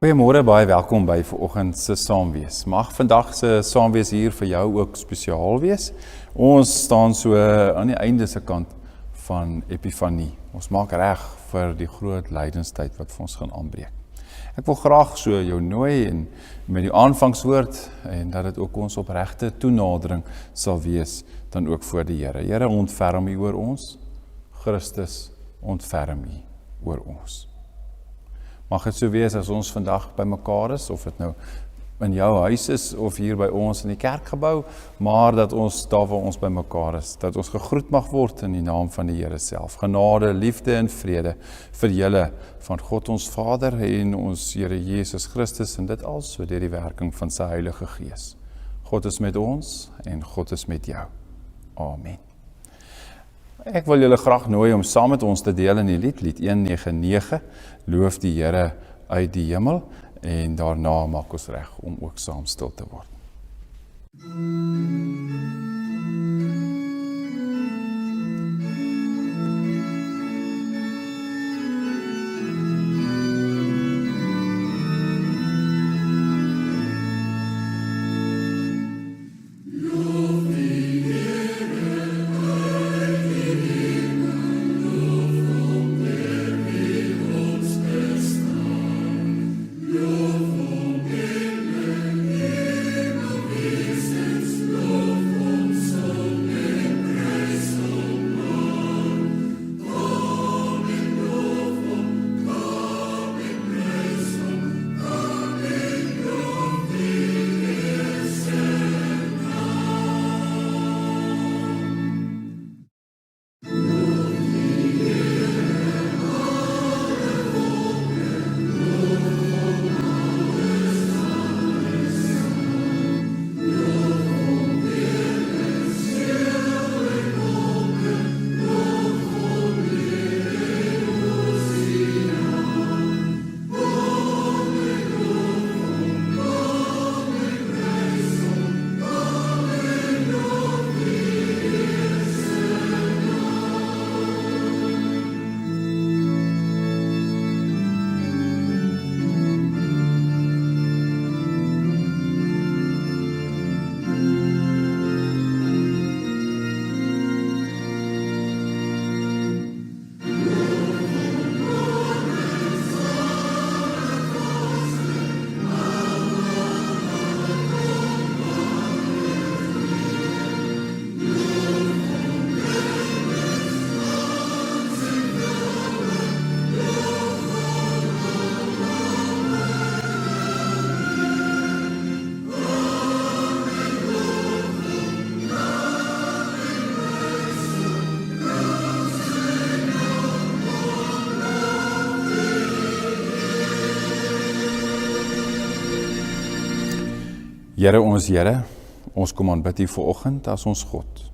Goeiemôre, baie welkom by vanoggend se Saamwees. Mag vandag se Saamwees hier vir jou ook spesiaal wees. Ons staan so aan die einde se kant van Epifanie. Ons maak reg vir die groot lydenstyd wat vir ons gaan aanbreek. Ek wil graag so jou nooi en met die aanvangswoord en dat dit ook ons opregte toenadering sal wees dan ook voor die Here. Here, ontferm U oor ons. Christus, ontferm U oor ons. Mag het so wees as ons vandag by mekaar is, of dit nou in jou huis is, of hier by ons in die kerkgebou, maar dat ons daar waar ons by mekaar is, dat ons gegroet mag word in die naam van die Here self. Genade, liefde en vrede vir julle van God ons Vader en ons Here Jesus Christus en dit also deur die werking van sy Heilige Gees. God is met ons en God is met jou. Amen. Ek wil julle graag nooi om saam met ons te deel in die lied 199, Loof die Here uit die hemel, en daarna maak ons reg om ook saam stil te word. Here, ons kom aanbid U vanoggend as ons God.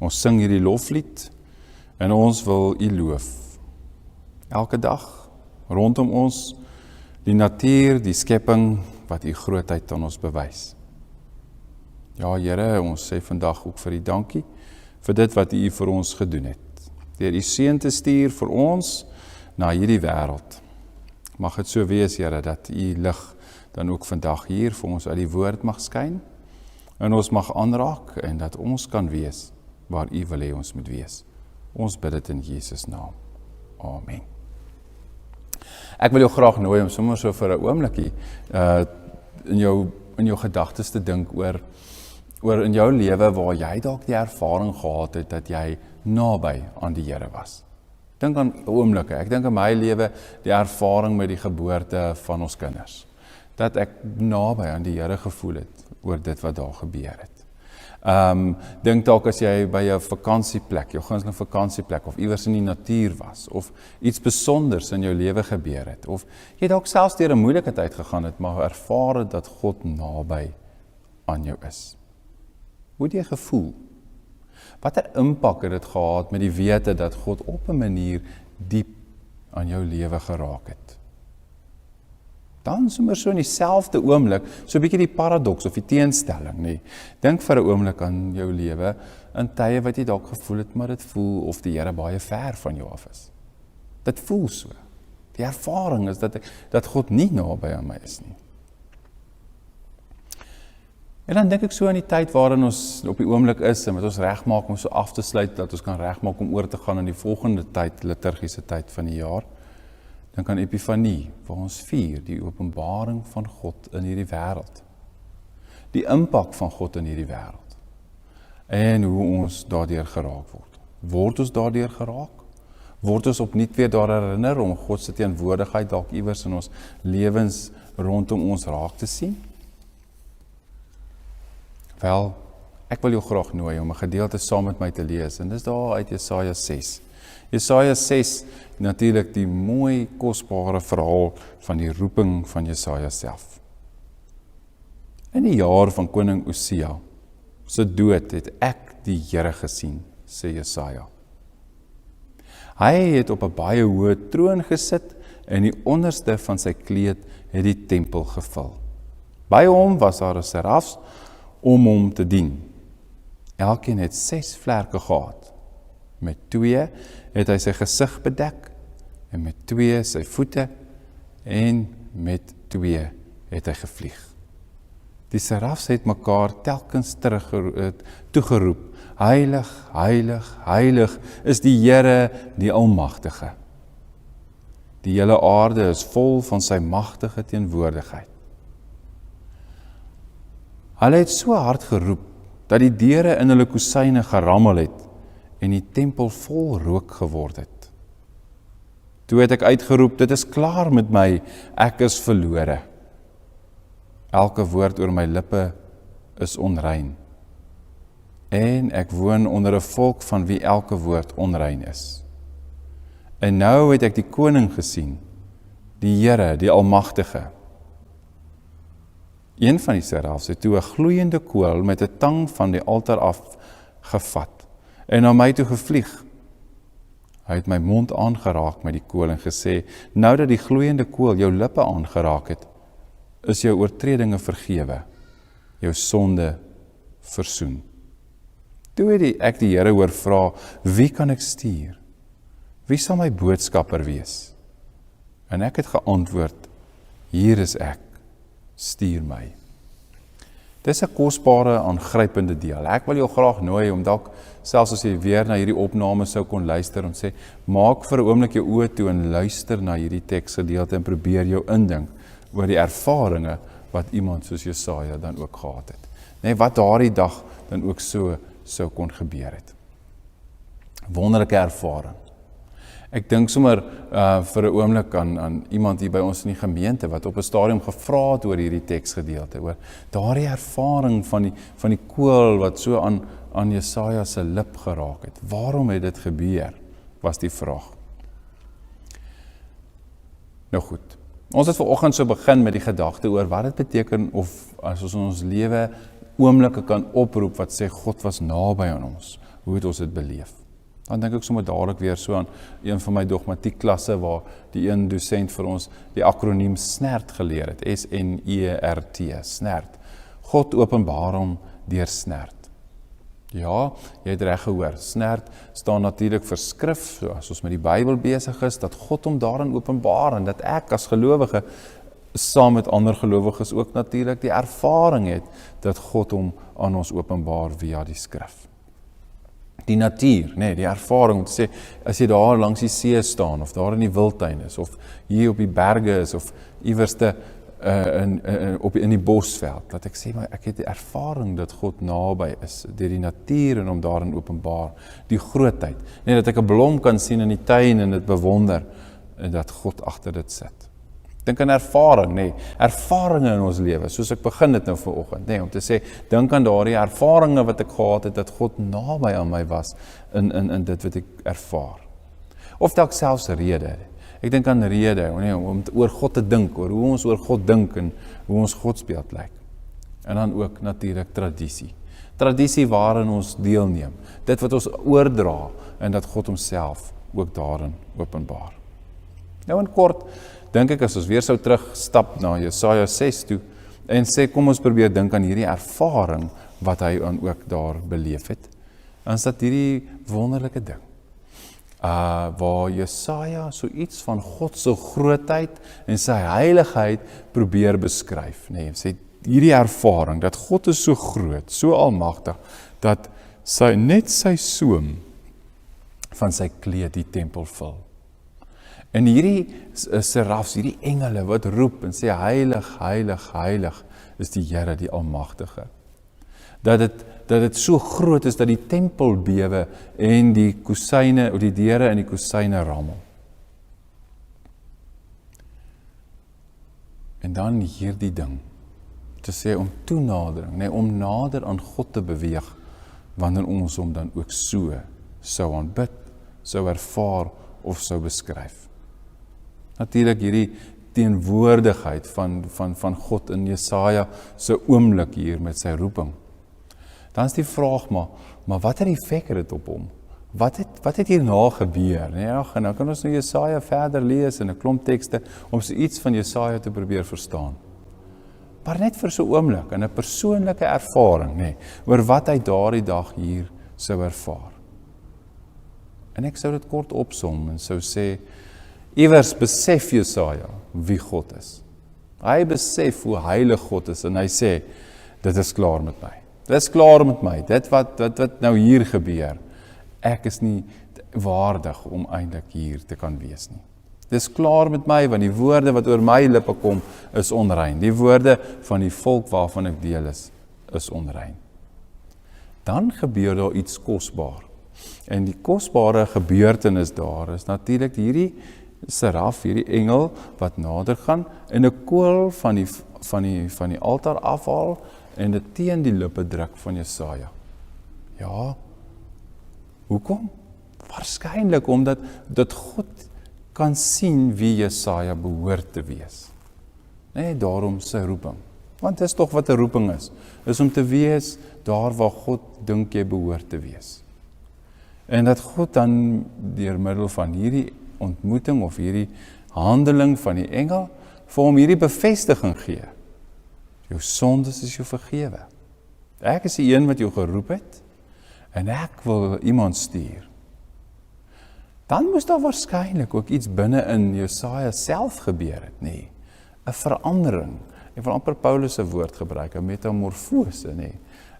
Ons sing hierdie loflied en ons wil U loof. Elke dag rondom ons, die natuur, die skepping wat U grootheid aan ons bewys. Ja, Here, ons sê vandag ook vir U dankie vir dit wat U vir ons gedoen het. Deur U seun te stuur vir ons na hierdie wêreld. Mag dit so wees, Here, dat U lig dan ook vandag hier vir ons uit die woord mag skyn, en ons mag aanraak, en dat ons kan wees waar U wil hê ons moet wees. Ons bid dit in Jesus naam. Amen. Ek wil jou graag nooi om sommer so vir 'n oombliekie in jou gedagtes te dink oor in jou lewe waar jy dalk die ervaring gehad het dat jy naby aan die Here was. Dink aan oomblikke. Ek dink in my lewe die ervaring met die geboorte van ons kinders. Dat ek naby aan die Here gevoel het oor dit wat daar gebeur het. Dink dalk as jy by 'n vakansieplek, jou gunsteling vakansieplek, of iewers in die natuur was, of iets besonders in jou lewe gebeur het, of jy dalk selfs deur 'n moeilike tyd gegaan het, maar ervaar het dat God naby aan jou is. Hoe het jy gevoel? Watter impak het dit gehad met die wete dat God op 'n manier diep aan jou lewe geraak het? Dan sommer so in dieselfde oomblik, so 'n bietjie die paradoks of die teenstelling, nee. Dink vir 'n oomblik aan jou lewe in tye wat jy dalk gevoel het, maar dit voel of die Here baie ver van jou af is. Dit voel so. Die Die ervaring is dat God nie naby aan my is nie. En dan dink ek so aan die tyd waarin ons op die oomblik is en wat ons regmaak om so af te sluit, dat ons kan regmaak om oor te gaan in die volgende tyd, liturgiese tyd van die jaar. Dink aan Epifanie, waar ons vier die openbaring van God in hierdie wêreld. Die impak van God in hierdie wêreld. En hoe ons daardeur geraak word. Word ons daardeur geraak? Word ons opnuut weer daar herinner om God se teenwoordigheid dalk iewers in ons lewens rondom ons raak te sien? Wel, ek wil jou graag nooi om 'n gedeelte saam met my te lees, en dis daar uit Jesaja 6. Jesaja 6, natuurlik die mooi, kosbare verhaal van die roeping van Jesaja self. In die jaar van koning Osia se dood het ek die Here gesien, sê Jesaja. Hy het op 'n baie hoë troon gesit en die onderste van sy kleed het die tempel gevul. By hom was daar 'n serafs om hom te dien. Elkeen het 6 vlerke gehad. Met 2 het hy sy gesig bedek, en met 2 sy voete, en met 2 het hy gevlieg. Die serafs het mekaar telkens toegeroep, heilig, heilig, heilig is die Here, die Almagtige. Die hele aarde is vol van sy magtige teenwoordigheid. Hulle het so hard geroep, dat die deure in hulle kosyne gerammel het, en die tempel vol rook geword het. Toe het ek uitgeroep, dit is klaar met my, ek is verlore. Elke woord oor my lippe is onrein. En ek woon onder 'n volk van wie elke woord onrein is. En nou het ek die koning gesien, die Here, die Almagtige. Een van die serafs het toe 'n gloeiende kool met 'n tang van die altaar af gevat en na my toe gevlieg. Hy het my mond aangeraak met die kool en gesê, nou dat die gloeiende kool jou lippe aangeraak het, is jou oortredinge vergewe, jou sonde versoen. Toe het ek die Here hoor vra, wie kan ek stuur? Wie sal my boodskapper wees? En ek het geantwoord, hier is ek, stuur my. Dis 'n kosbare, aangrypende deel. Ek wil jou graag nooi om dalk, selfs as jy weer na hierdie opname sou kon luister, en sê, maak vir 'n oomblik jou oë toe en luister na hierdie teksgedeelte en probeer jou indink oor die ervarings wat iemand soos Jesaja dan ook gehad het. Nee, wat daardie dag dan ook so sou kon gebeur het. Wonderlike ervaring. Ek dink sommer vir 'n oomblik aan iemand hier by ons in die gemeente wat op 'n stadium gevra het oor hierdie teksgedeelte, oor daardie ervaring van die kool wat so aan Jesaja se lip geraak het. Waarom het dit gebeur? Was die vraag. Nou goed. Ons het vanoggend so begin met die gedagte oor wat dit beteken of as ons in ons lewe oomblikke kan oproep wat sê God was naby aan ons. Hoe het ons dit beleef? Dan dink ek sommer dadelik weer so aan een van my dogmatiekklasse waar die een dosent vir ons die akroniem SNERT geleer het. S-N-E-R-T, SNERT. God openbaar hom deur SNERT. Ja, jy het reg gehoor. SNERT staan natuurlik vir skrif, so as ons met die Bybel besig is, dat God hom daarin openbaar en dat ek as gelowige saam met ander gelowiges ook natuurlik die ervaring het dat God hom aan ons openbaar via die skrif. Die natuur, nee, die ervaring om te sê, as jy daar langs die see staan, of daar in die wildtuin is, of hier op die berge is, of iewerste in die bosveld, dat ek sê, maar ek het die ervaring dat God naby is, deur die natuur en om daarin openbaar, die grootheid, nee, dat ek 'n blom kan sien in die tuin en dit bewonder, en dat God agter dit sit. Dink aan ervaring, nee, ervarings in ons lewe, soos ek begin het nou vanoggend, nee, om te sê, dink aan daardie ervarings wat ek gehad het, dat God naby aan my was, in dit wat ek ervaar. Of dalk selfs rede, ek dink aan rede, nee, om oor God te dink, oor hoe ons oor God dink, en hoe ons godsbeeld lyk. En dan ook natuurlik tradisie. Tradisie waarin ons deelneem, dit wat ons oordra, en dat God homself ook daarin openbaar. Nou in kort, dink ek as ons weer sou terugstap na Jesaja 6 toe, en sê kom ons probeer dink aan hierdie ervaring wat hy ook daar beleef het, dan is dat hierdie wonderlike ding. waar Jesaja so iets van God se grootheid en sy heiligheid probeer beskryf. Nee, sê hierdie ervaring dat God is so groot, so almagtig, dat net sy soem van sy kleed die tempel vul. En hierdie serafs, hierdie engele wat roep en sê heilig, heilig, heilig is die Here, die Almagtige. Dat dit so groot is dat die tempel bewe en die kusyne, of die deure in die kusyne rammel. En dan hierdie ding, te sê om toenadering, nee, om nader aan God te beweeg, wanneer ons hom dan ook so sou aanbid, sou ervaar of sou beskryf. Natuurlik hierdie teenwoordigheid van God in Jesaja se oomblik hier met sy roeping. Dan is die vraag maar wat het effek het dit op hom? Wat het hierna gebeur? Nee, en dan kan ons nou Jesaja verder lees in 'n klomp tekste om so iets van Jesaja te probeer verstaan. Maar net vir so 'n oomblik, in 'n persoonlike ervaring, nee, oor wat hy daardie dag hier sou ervaar. En ek sou dit kort opsom en sou sê, iewers besef Jesaja wie God is. Hy besef hoe heilig God is en hy sê, dit is klaar met my. Dit is klaar met my. Dit wat nou hier gebeur, ek is nie waardig om eintlik hier te kan wees nie. Dit is klaar met my, want die woorde wat oor my lippe kom, is onrein. Die woorde van die volk waarvan ek deel is onrein. Dan gebeur daar iets kosbaar. En die kosbare gebeurtenis daar is natuurlik hierdie seraf, hierdie engel, wat nader gaan, en 'n kool van die altaar afhaal, en dit teen die lippe druk van Jesaja. Ja, hoekom? Waarskynlik omdat God kan sien wie Jesaja behoort te wees. Nee, daarom sy roeping. Want dit is tog wat 'n roeping is om te wees daar waar God dink jy behoort te wees. En dat God dan deur middel van hierdie ontmoeting of hierdie handeling van die engel vir hom hierdie bevestiging gee. Jou sondes is jou vergewe. Ek is die een wat jou geroep het en ek wil iemand stuur. Dan moes daar waarskynlik ook iets binne in Jesaja self gebeur het, nee. 'n verandering. Ek wil amper Paulus se woord gebruik, 'n metamorfose, nee.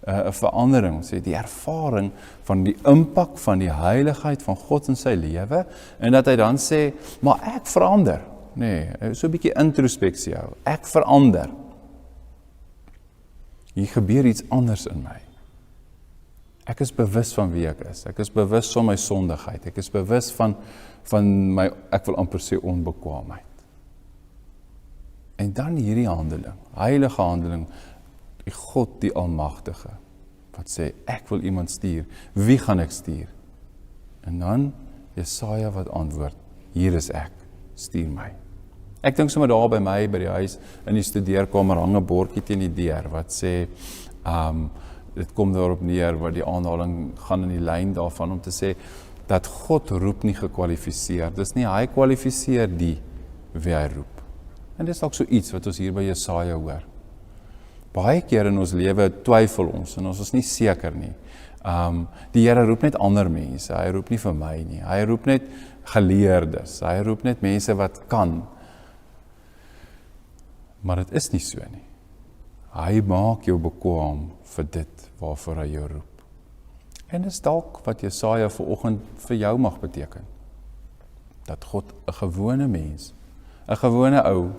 'n verandering, sê die ervaring van die impak van die heiligheid van God in sy lewe, en dat hy dan sê, maar ek verander. Nee, so 'n bietjie introspeksie hou. Ek verander. Hier gebeur iets anders in my. Ek is bewus van wie ek is. Ek is bewus van my sondigheid. Ek is bewus van my, ek wil amper sê, onbekwaamheid. En dan hierdie handeling, heilige handeling, die God die Almagtige, wat sê, ek wil iemand stuur. Wie gaan ek stuur? En dan Jesaja wat antwoord, hier is ek, stuur my. Ek dink sommer daar by my, by die huis, in die studeerkamer hang 'n bordjie teen die deur, wat sê, dit kom daarop neer, waar die aanhaling gaan in die lyn daarvan, om te sê, dat God roep nie gekwalifiseer. Dis nie, hy kwalifiseer die wie hy roep. En dis ook so iets wat ons hier by Jesaja hoor. Baie keer in ons lewe twyfel ons, en ons is nie seker nie. Die Here roep net ander mense, hy roep nie vir my nie. Hy roep net geleerdes, hy roep net mense wat kan. Maar dit is nie so nie. Hy maak jou bekwaam vir dit waarvoor hy jou roep. En dis dalk wat Jesaja vanoggend vir jou mag beteken. Dat God 'n gewone mens, 'n gewone ou,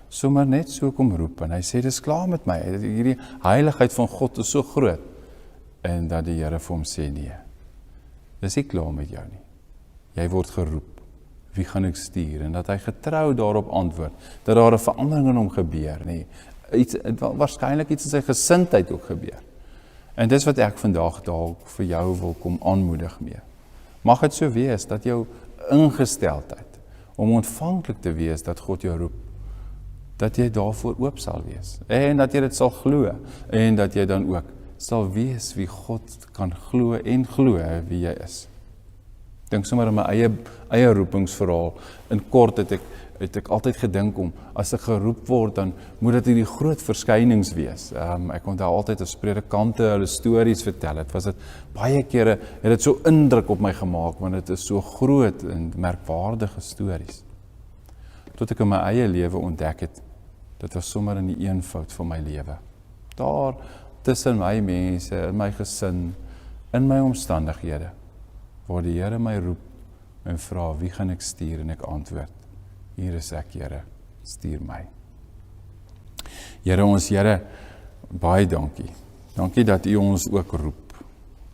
sommer net so kom roep, en hy sê, dis klaar met my, hierdie heiligheid van God is so groot, en dat die Here vir hom sê, nee, dis nie klaar met jou nie, jy word geroep, wie gaan ek stuur, en dat hy getrou daarop antwoord, dat daar 'n verandering in hom gebeur, nee, waarskynlik iets in sy gesindheid ook gebeur, en dis wat ek vandag dalk vir jou wil kom aanmoedig mee, mag dit so wees, dat jou ingesteldheid, om ontvanklik te wees, dat God jou roep, dat jy daarvoor oop sal wees, en dat jy dit sal glo, en dat jy dan ook sal wees wie God kan glo en glo wie jy is. Dink sommer aan my eie roepingsverhaal. In kort het ek het ek altyd gedink om, as ek geroep word, dan moet dit hierdie groot verskynings wees. Ek onthou altyd as predikante hulle stories vertel het, was dit baie kere, het dit so indruk op my gemaak, want dit is so groot en merkwaardige stories. Tot ek in my eie lewe ontdek het, dit was sommer in die eenvoud van my lewe. Daar, tussen my mense, in my gesin, in my omstandighede, waar die Here my roep en vra, wie gaan ek stuur? En ek antwoord, hier is ek, Here, stuur my. Here, ons Here, baie dankie. Dankie dat U ons ook roep.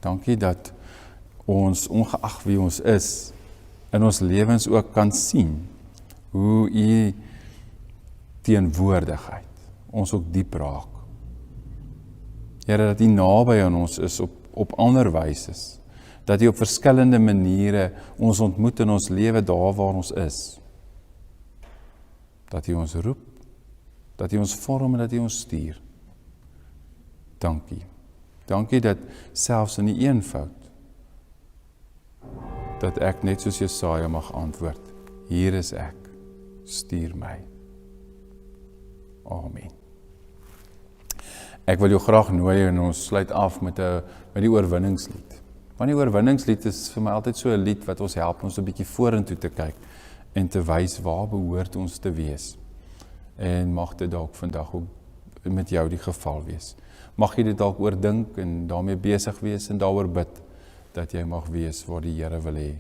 Dankie dat ons, ongeag wie ons is, in ons lewens ook kan sien, hoe U teenwoordigheid ons ook diep raak. Here, dat U naby aan ons is op ander wyses, dat U op verskillende maniere ons ontmoet in ons lewe daar waar ons is. Dat U ons roep, dat U ons vorm en dat U ons stuur. Dankie. Dankie dat selfs in die eenvoud, dat ek net soos Jesaja mag antwoord, hier is ek, stuur my. Amen. Ek wil jou graag nooi en ons sluit af met die oorwinningslied. Want die oorwinningslied is vir my altyd so 'n lied wat ons help ons 'n bietjie vorentoe te kyk en te wys waar behoort ons te wees. En mag dit dalk vandag ook met jou die geval wees. Mag jy dit dalk oordink en daarmee besig wees en daaroor bid, dat jy mag wees waar die Here wil hê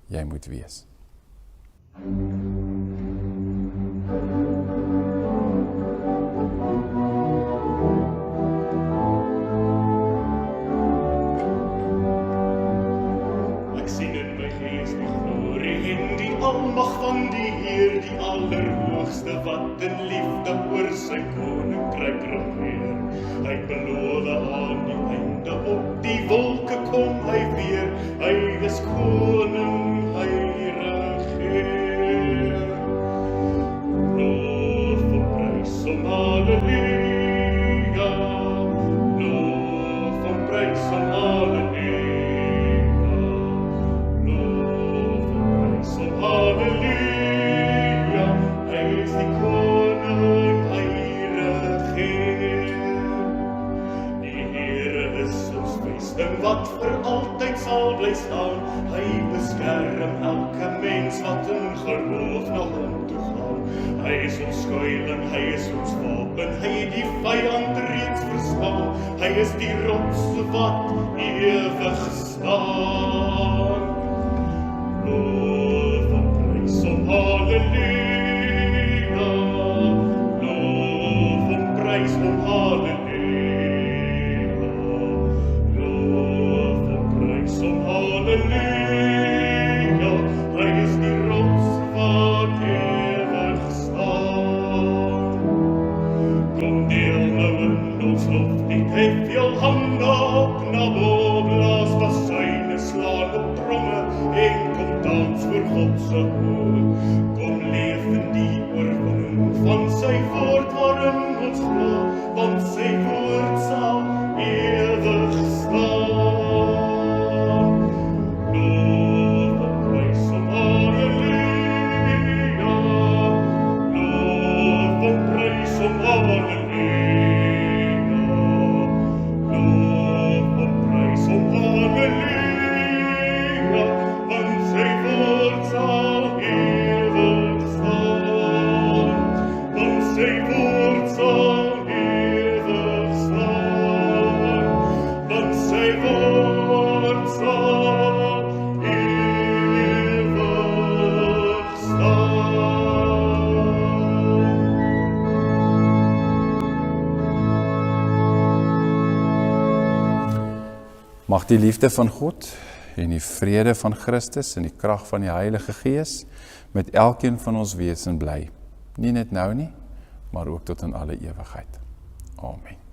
jy moet wees. Almag van die Heer, die Allerhoogste, wat in liefde oor sy koninkryk regeer. Hy beloof aan die einde op die wolke kom hy weer. Hy is koning, hy regeer. Loof en prys hom, halleluja. Loof en prys hom, halleluja. Halleluja, hy is die koning, hy regeer. Die Here is ons vesting wat vir altyd sal bly staan. Hy beskerm elke mens wat in geloof na hom toe gaan. Hy is ons skuiling, hy is ons wapen, hy het die vyand reeds verslaan. Hy is die rots wat ewig staan. Halleluja, loof en prys hom, halleluja. Loof en prys hom, halleluja. Hy is die rots wat ewig staan. Kom deel nou in ons loflied, hef jou hande op na bo, blaas bassyne, slaan op tromme en kom dans voor God se hoë. Kom leef in die oorwinning van sy woord waarin ons glo, want sy woord sal ewig staan. Loof en prys hom, halleluja. Loof en prys hom, halleluja. Loof en prys hom, halleluja, want sy woord sal ewig staan. Want sy woord sal ewig staan. Want sy woord sal ewig staan. Mag die liefde van God en die vrede van Christus en die krag van die Heilige Gees met elkeen van ons wees en bly. Nie net nou nie, maar ook tot in alle ewigheid. Amen.